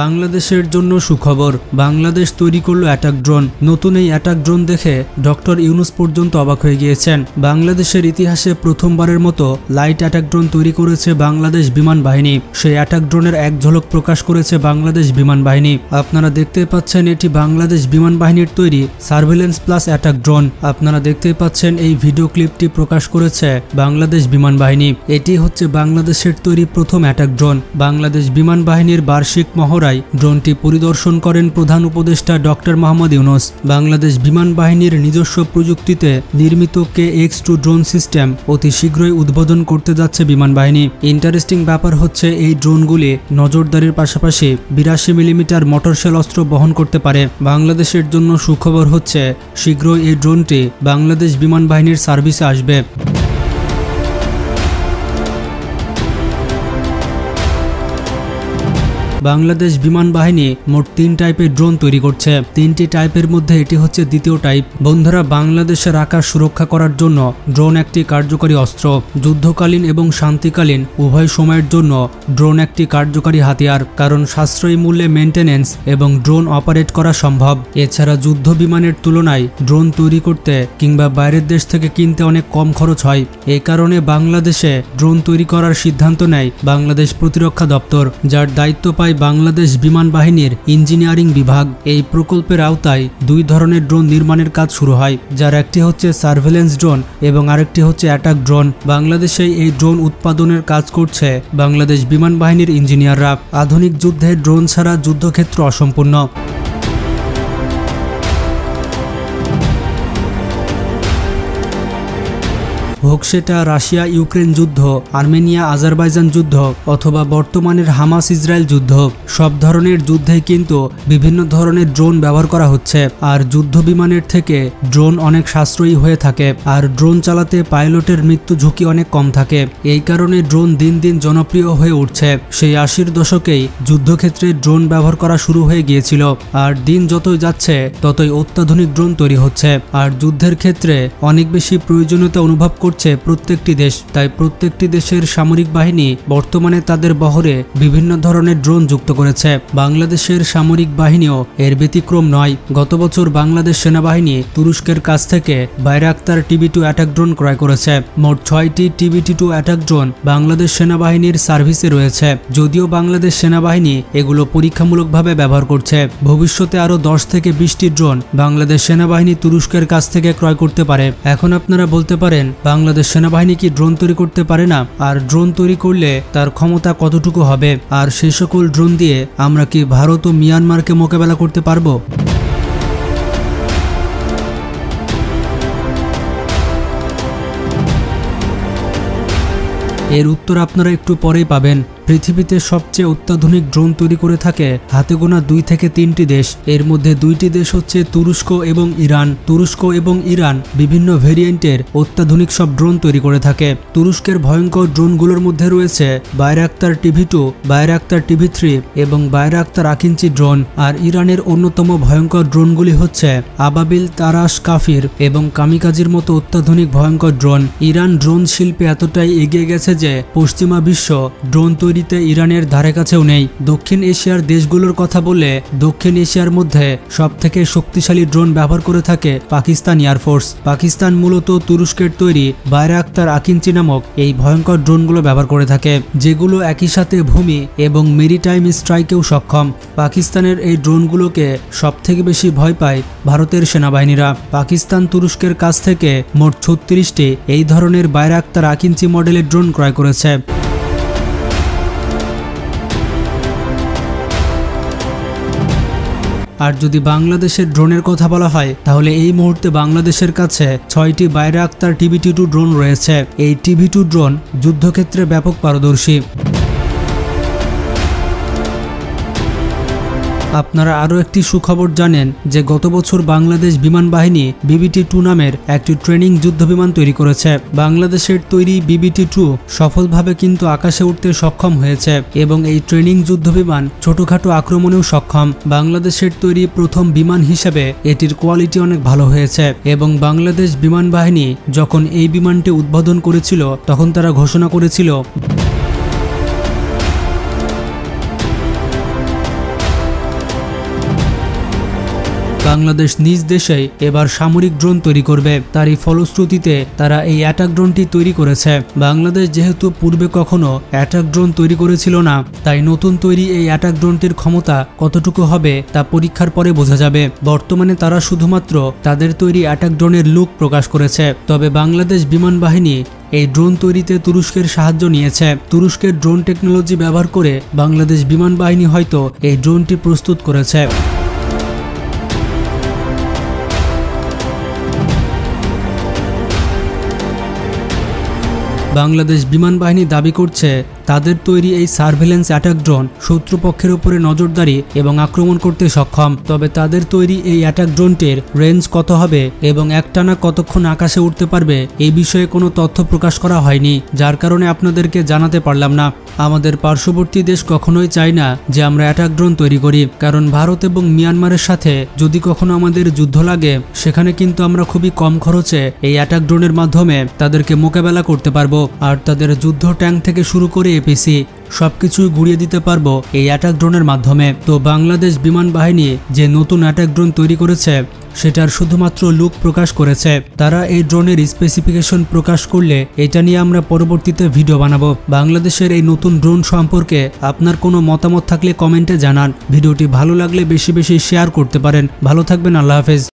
বাংলাদেশের জন্য সুখবর, বাংলাদেশ তৈরি করলো অ্যাটাক ড্রোন। নতুন এই অ্যাটাক ড্রোন দেখে ডক্টর ইউনূস পর্যন্ত অবাক হয়ে গিয়েছেন। বাংলাদেশের ইতিহাসে প্রথমবারের মতো লাইট অ্যাটাক ড্রোন তৈরি করেছে বাংলাদেশ বিমান বাহিনী। সেই অ্যাটাক ড্রোনের এক ঝলক প্রকাশ করেছে বাংলাদেশ বিমান বাহিনী। আপনারা দেখতে পাচ্ছেন এটি বাংলাদেশ বিমান বাহিনীর তৈরি সার্ভেলেন্স প্লাস অ্যাটাক ড্রোন। আপনারা দেখতে পাচ্ছেন এই ভিডিও ক্লিপটি প্রকাশ করেছে বাংলাদেশ বিমান বাহিনী। এটি হচ্ছে বাংলাদেশের তৈরি প্রথম অ্যাটাক ড্রোন। বাংলাদেশ বিমান বাহিনীর বার্ষিক মহড়ায় ড্রোনটি পরিদর্শন করেন প্রধান উপদেষ্টা ডক্টর মোহাম্মদ ইউনূস। বাংলাদেশ বিমান বাহিনীর নিজস্ব প্রযুক্তিতে নির্মিত KX-2 ড্রোন সিস্টেম অতি শীঘ্রই উদ্বোধন করতে যাচ্ছে বিমান বাহিনী। ইন্টারেস্টিং ব্যাপার হচ্ছে এই ড্রোনগুলি নজরদারির পাশাপাশি 82 মিলিমিটার মটরশেল অস্ত্র বহন করতে পারে। বাংলাদেশের জন্য সুখবর হচ্ছে শীঘ্রই এই ড্রোনটি বাংলাদেশ বিমান বাহিনীর সার্ভিসে আসবে। বাংলাদেশ বিমান বাহিনী মোট 3 টাইপের ড্রোন তৈরি করছে। 3টি টাইপের মধ্যে এটি হচ্ছে দ্বিতীয় টাইপ। বন্ধুরা, বাংলাদেশের আকাশ সুরক্ষা করার জন্য ড্রোন একটি কার্যকরী অস্ত্র। যুদ্ধকালীন এবং শান্তিকালীন উভয় সময়ের জন্য ড্রোন একটি কার্যকরী হাতিয়ার, কারণ সাশ্রয়ী মূল্যে মেনটেনেন্স এবং ড্রোন অপারেট করা সম্ভব। এছাড়া যুদ্ধ বিমানের তুলনায় ড্রোন তৈরি করতে কিংবা বাইরের দেশ থেকে কিনতে অনেক কম খরচ হয়। এই কারণে বাংলাদেশে ড্রোন তৈরি করার সিদ্ধান্ত নেয় বাংলাদেশ প্রতিরক্ষা দপ্তর, যার দায়িত্ব পায় বাংলাদেশ বিমান বাহিনীর ইঞ্জিনিয়ারিং বিভাগ। এই প্রকল্পের আওতায় 2 ধরনের ড্রোন নির্মাণের কাজ শুরু হয়, যার একটি হচ্ছে সার্ভেলেন্স ড্রোন এবং আরেকটি হচ্ছে অ্যাটাক ড্রোন। বাংলাদেশে এই ড্রোন উৎপাদনের কাজ করছে বাংলাদেশ বিমান বাহিনীর ইঞ্জিনিয়াররা। আধুনিক যুদ্ধে ড্রোন ছাড়া যুদ্ধক্ষেত্র অসম্পূর্ণ। হোক সেটা রাশিয়া ইউক্রেন যুদ্ধ, আর্মেনিয়া আজারবাইজান যুদ্ধ অথবা বর্তমানের হামাস ইসরায়েল যুদ্ধ, সব ধরনের যুদ্ধেই কিন্তু বিভিন্ন ধরনের ড্রোন ব্যবহার করা হচ্ছে। আর যুদ্ধ বিমানের থেকে ড্রোন অনেক সাশ্রয়ী হয়ে থাকে, আর ড্রোন চালাতে পাইলটের মৃত্যু ঝুঁকি অনেক কম থাকে। এই কারণে ড্রোন দিন দিন জনপ্রিয় হয়ে উঠছে। সেই 80-র দশকেই যুদ্ধক্ষেত্রে ড্রোন ব্যবহার করা শুরু হয়ে গিয়েছিল, আর দিন যতই যাচ্ছে ততই অত্যাধুনিক ড্রোন তৈরি হচ্ছে। আর যুদ্ধের ক্ষেত্রে অনেক বেশি প্রয়োজনীয়তা অনুভব করছে প্রত্যেকটি দেশ। তাই প্রত্যেকটি দেশের সামরিক বাহিনী বর্তমানে তাদের বহরে বিভিন্ন ধরনের ড্রোন যুক্ত করেছে। বাংলাদেশের সামরিক বাহিনীও এর ব্যতিক্রম নয়। গত বছর বাংলাদেশ সেনাবাহিনী তুরস্কের কাছ থেকে বাইরাক্তার TB2 অ্যাটাক ড্রোন ক্রয় করেছে। মোট 6টি TB2 অ্যাটাক ড্রোন বাংলাদেশ সেনাবাহিনীর সার্ভিসে রয়েছে। যদিও বাংলাদেশ সেনাবাহিনী এগুলো পরীক্ষামূলকভাবে ব্যবহার করছে, ভবিষ্যতে আরও 10 থেকে 20টি ড্রোন বাংলাদেশ সেনাবাহিনী তুরস্কের কাছ থেকে ক্রয় করতে পারে। এখন আপনারা বলতে পারেন, বাংলাদেশ সেনাবাহিনী কি ড্রোন তৈরি করতে পারে না? আর ড্রোন তৈরি করলে তার ক্ষমতা কতটুকু হবে? আর সেই সকল ড্রোন দিয়ে আমরা কি ভারত ও মিয়ানমারকে মোকাবেলা করতে পারবো? এর উত্তর আপনারা একটু পরেই পাবেন। পৃথিবীতে সবচেয়ে অত্যাধুনিক ড্রোন তৈরি করে থাকে হাতে গোনা 2 থেকে 3টি দেশ। এর মধ্যে 2টি দেশ হচ্ছে তুরস্ক এবং ইরান। তুরস্ক এবং ইরান বিভিন্ন ভেরিয়েন্টের অত্যাধুনিক সব ড্রোন তৈরি করে থাকে। তুরস্কের ভয়ঙ্কর ড্রোনগুলোর মধ্যে রয়েছে বাইরাক্তার TB2, বাইরাক্তার TB3 এবং বাইরাক্তার আকিঞ্চি ড্রোন। আর ইরানের অন্যতম ভয়ঙ্কর ড্রোনগুলি হচ্ছে আবাবিল, তারাস, কাফির এবং কামিকাজির মতো অত্যাধুনিক ভয়ঙ্কর ড্রোন। ইরান ড্রোন শিল্পে এতটাই এগিয়ে গেছে যে পশ্চিমা বিশ্ব ড্রোন তৈরিতে ইরানের ধারে কাছেও নেই। দক্ষিণ এশিয়ার দেশগুলোর কথা বললে দক্ষিণ এশিয়ার মধ্যে সবথেকে শক্তিশালী ড্রোন ব্যবহার করে থাকে পাকিস্তান এয়ারফোর্স। পাকিস্তান মূলত তুরস্কের তৈরি বাইরাক্তার আকিঞ্চি নামক এই ভয়ঙ্কর ড্রোনগুলো ব্যবহার করে থাকে, যেগুলো একই সাথে ভূমি এবং মেরিটাইম স্ট্রাইকেও সক্ষম। পাকিস্তানের এই ড্রোনগুলোকে সবথেকে বেশি ভয় পায় ভারতের সেনাবাহিনীরা। পাকিস্তান তুরস্কের কাছ থেকে মোট 36টি এই ধরনের বাইরাক্তার আকিঞ্চি মডেলের ড্রোন ক্রয় করেছে। আর যদি বাংলাদেশের ড্রোনের কথা বলা হয়, তাহলে এই মুহূর্তে বাংলাদেশের কাছে 6টি বাইরাক্তার TB2 ড্রোন রয়েছে। এই TB2 ড্রোন যুদ্ধক্ষেত্রে ব্যাপক পারদর্শী। আপনারা আরও একটি সুখবর জানেন যে গত বছর বাংলাদেশ বিমান বাহিনী BBT-2 নামের একটি ট্রেনিং যুদ্ধবিমান তৈরি করেছে। বাংলাদেশের তৈরি BBT-2 সফলভাবে কিন্তু আকাশে উঠতে সক্ষম হয়েছে এবং এই ট্রেনিং যুদ্ধবিমান ছোটখাটো আক্রমণেও সক্ষম। বাংলাদেশের তৈরি প্রথম বিমান হিসেবে এটির কোয়ালিটি অনেক ভালো হয়েছে এবং বাংলাদেশ বিমান বাহিনী যখন এই বিমানটি উদ্বোধন করেছিল তখন তারা ঘোষণা করেছিল বাংলাদেশ নিজ দেশেই এবার সামরিক ড্রোন তৈরি করবে। তারই ফলশ্রুতিতে তারা এই অ্যাটাক ড্রোনটি তৈরি করেছে। বাংলাদেশ যেহেতু পূর্বে কখনো অ্যাটাক ড্রোন তৈরি করেছিল না, তাই নতুন তৈরি এই অ্যাটাক ড্রোনটির ক্ষমতা কতটুকু হবে তা পরীক্ষার পরে বোঝা যাবে। বর্তমানে তারা শুধুমাত্র তাদের তৈরি অ্যাটাক ড্রোনের লুক প্রকাশ করেছে। তবে বাংলাদেশ বিমান বাহিনী এই ড্রোন তৈরিতে তুরস্কের সাহায্য নিয়েছে। তুরস্কের ড্রোন টেকনোলজি ব্যবহার করে বাংলাদেশ বিমান বাহিনী হয়তো এই ড্রোনটি প্রস্তুত করেছে। বাংলাদেশ বিমান বাহিনী দাবি করছে তাদের তৈরি এই সার্ভেলেন্স অ্যাটাক ড্রোন শত্রুপক্ষের উপরে নজরদারি এবং আক্রমণ করতে সক্ষম। তবে তাদের তৈরি এই অ্যাটাক ড্রোনটির রেঞ্জ কত হবে এবং একটানা কতক্ষণ আকাশে উঠতে পারবে এই বিষয়ে কোনো তথ্য প্রকাশ করা হয়নি, যার কারণে আপনাদেরকে জানাতে পারলাম না। আমাদের পার্শ্ববর্তী দেশ কখনোই চায় না যে আমরা অ্যাটাক ড্রোন তৈরি করি, কারণ ভারত এবং মিয়ানমারের সাথে যদি কখনো আমাদের যুদ্ধ লাগে সেখানে কিন্তু আমরা খুবই কম খরচে এই অ্যাটাক ড্রোনের মাধ্যমে তাদেরকে মোকাবেলা করতে পারবো। আর তাদের যুদ্ধ ট্যাঙ্ক থেকে শুরু করে এপিসি সবকিছুই গুড়িয়ে দিতে পারবো এই অ্যাটাক ড্রোনের মাধ্যমে। তো বাংলাদেশ বিমান বাহিনী যে নতুন অ্যাটাক ড্রোন তৈরি করেছে সেটার শুধুমাত্র লুক প্রকাশ করেছে। তারা এই ড্রোনের স্পেসিফিকেশন প্রকাশ করলে এটা নিয়ে আমরা পরবর্তীতে ভিডিও বানাবো। বাংলাদেশের এই নতুন ড্রোন সম্পর্কে আপনার কোনো মতামত থাকলে কমেন্টে জানান। ভিডিওটি ভালো লাগলে বেশি বেশি শেয়ার করতে পারেন। ভালো থাকবেন, আল্লাহ হাফেজ।